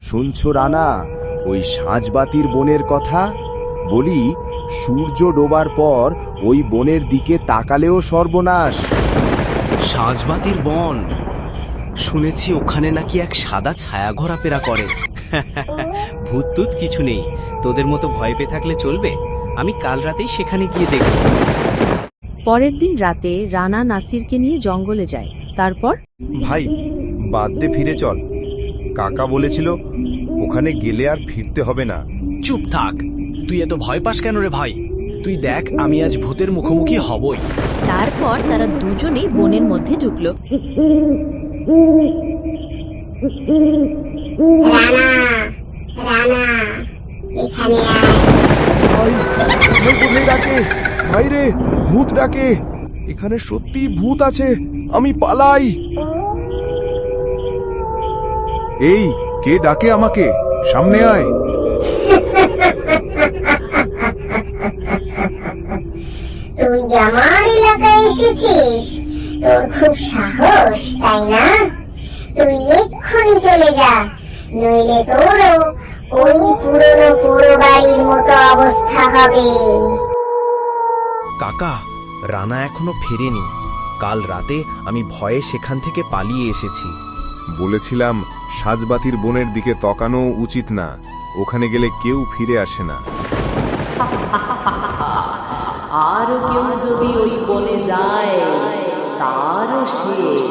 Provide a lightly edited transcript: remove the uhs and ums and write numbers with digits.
শুনছো রানা ওই সাঁঝবাতির বনের কথা? বলি সূর্য ডোবার পর ওই বনের দিকে তাকালেও সর্বনাশ। সাঁঝবাতির বন, শুনেছি ওখানে নাকি এক সাদা ছায়া ঘোরাফেরা করে। ভূত টুত কিছু নেই, তোদের মতো ভয় পেয়ে থাকলে চলবে? আমি কাল রাতেই সেখানে গিয়ে দেখব। পরের দিন রাতে রানা নাসিরকে নিয়ে জঙ্গলে যায়। তারপর ভাই বাদ দে, ফিরে চল। কাকা বলেছিল ওখানে গেলে আর ফিরতে হবে না। চুপ থাক, তুই এত ভয় পাস কেন রে ভাই? তুই দেখ, আমি আজ ভূতের মুখোমুখি হবই। তারপর তারা দুজনেই বনের মধ্যে ঢুকলো। রানা, রানা, এখানে আয়। ভাই কোথায় ডাকে? ভাই রে, ভূত ডাকে। এখানে সত্যি ভূত আছে, আমি পালাই। এই কে ডাকে আমাকে? সামনে আয়। তুই আমার এলাকায় এসেছিস? তোর খুব সাহস, তাই না? তুই এক্ষুনি চলে যা, নইলে তোরও ওই পুরনো পুরো বাড়ির মতো অবস্থা হবে। কাকা, রানা এখনো ফেরেনি। কাল রাতে আমি ভয়ে সেখান থেকে পালিয়ে এসেছি। বলেছিলাম সাঁঝবাতির বনের দিকে তাকানো উচিত না, ওখানে গেলে কেউ ফিরে আসে না। আর কেউ যদি ওই বনে যায় তারও শেষ।